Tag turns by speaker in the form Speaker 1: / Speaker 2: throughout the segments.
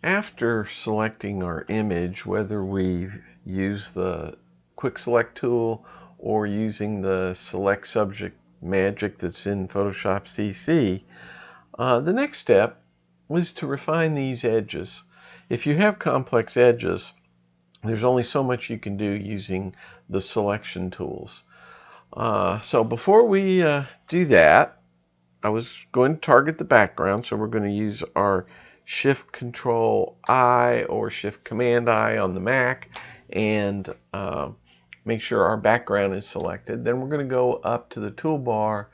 Speaker 1: After selecting our image, whether we use the quick select tool or using the select subject magic that's in Photoshop CC, the next step was to refine these edges. If you have complex edges, there's only so much you can do using the selection tools. So before we do that, I was going to target the background, so we're going to use our Shift Control I or Shift Command I on the Mac and make sure our background is selected. Then we're going to go up to the toolbar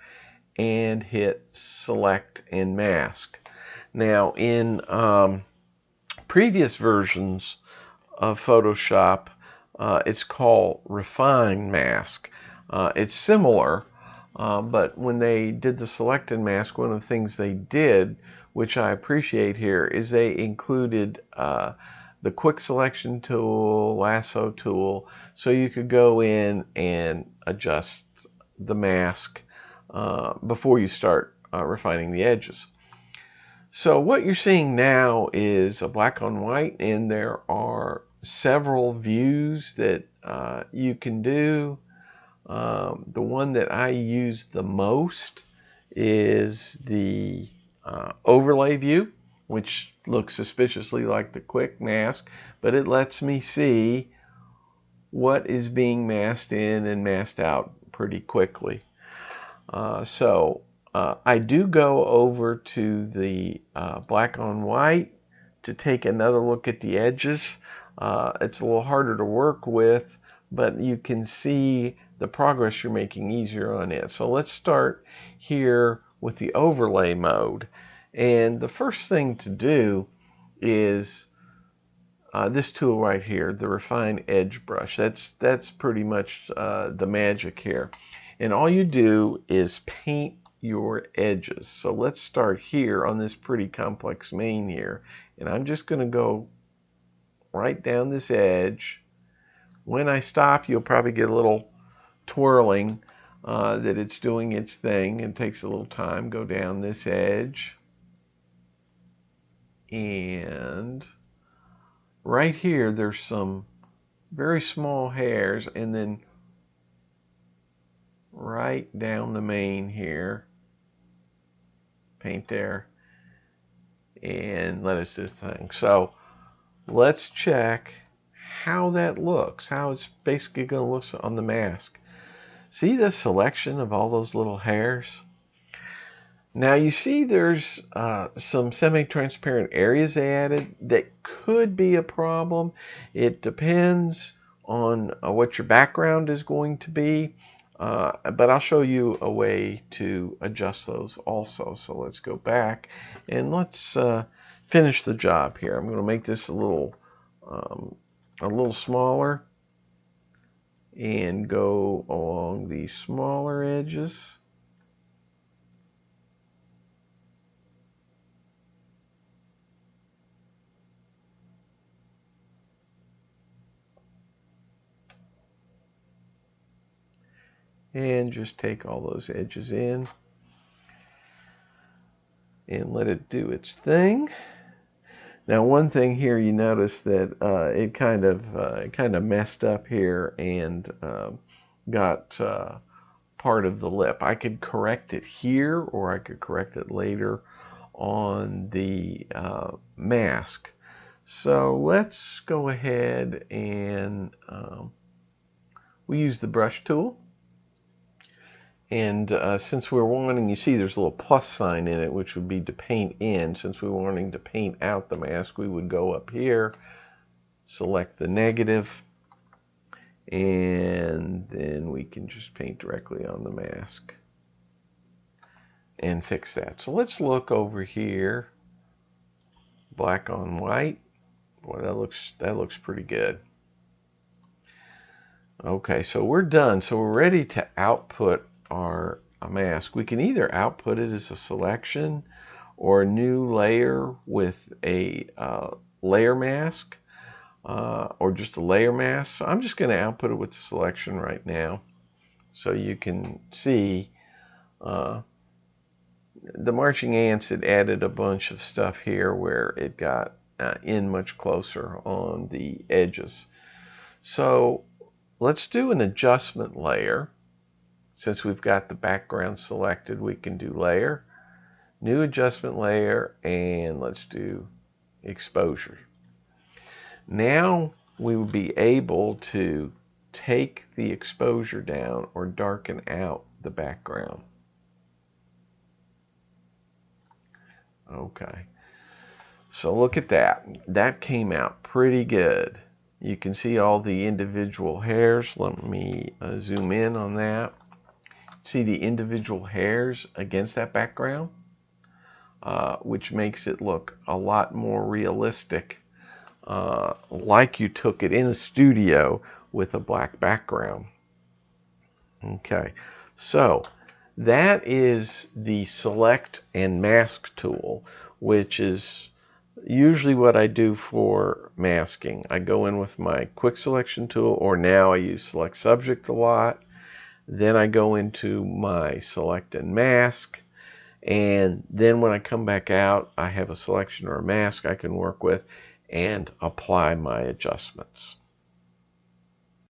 Speaker 1: and hit Select and Mask. Now in previous versions of Photoshop, it's called Refine Mask. It's similar, but when they did the Select and Mask, one of the things they did, which I appreciate here, is they included the quick selection tool, lasso tool, so you could go in and adjust the mask before you start refining the edges. So what you're seeing now is a black on white, and there are several views that you can do. The one that I use the most is the overlay view, which looks suspiciously like the quick mask, but it lets me see what is being masked in and masked out pretty quickly. I do go over to the black on white to take another look at the edges. It's a little harder to work with, but you can see the progress you're making easier on it. So let's start here with the overlay mode. And the first thing to do is this tool right here, the Refine Edge Brush. That's pretty much the magic here. And all you do is paint your edges. So let's start here on this pretty complex mane here. And I'm just going to go right down this edge. When I stop, you'll probably get a little twirling that it's doing its thing. It takes a little time. Go down this edge. And right here, there's some very small hairs, and then right down the mane here, paint there, and let us do this thing. So let's check how that looks, how it's basically going to look on the mask. See the selection of all those little hairs? Now you see there's some semi-transparent areas they added that could be a problem. It depends on what your background is going to be, but I'll show you a way to adjust those also. So let's go back and let's finish the job here. I'm going to make this a little smaller and go along the smaller edges. And just take all those edges in and let it do its thing. Now one thing here, you notice that it kind of messed up here and got part of the lip. I could correct it here, or I could correct it later on the mask. So let's go ahead and we use the brush tool. And since we're wanting, you see there's a little plus sign in it, which would be to paint in. Since we're wanting to paint out the mask, we would go up here, select the negative, and then we can just paint directly on the mask and fix that. So let's look over here, black on white. Boy, that looks pretty good. Okay, so we're done. So we're ready to output our mask. We can either output it as a selection or a new layer with a layer mask or just a layer mask. So I'm just going to output it with the selection right now, so you can see the Marching Ants had added a bunch of stuff here where it got in much closer on the edges. So let's do an adjustment layer. Since we've got the background selected, we can do layer, new adjustment layer, and let's do exposure. Now we will be able to take the exposure down or darken out the background. Okay, so look at that. That came out pretty good. You can see all the individual hairs. Let me zoom in on that. See the individual hairs against that background, which makes it look a lot more realistic, like you took it in a studio with a black background. Okay, so that is the select and mask tool, which is usually what I do for masking. I go in with my quick selection tool, or now I use select subject a lot. Then I go into my select and mask, and then when I come back out, I have a selection or a mask I can work with and apply my adjustments.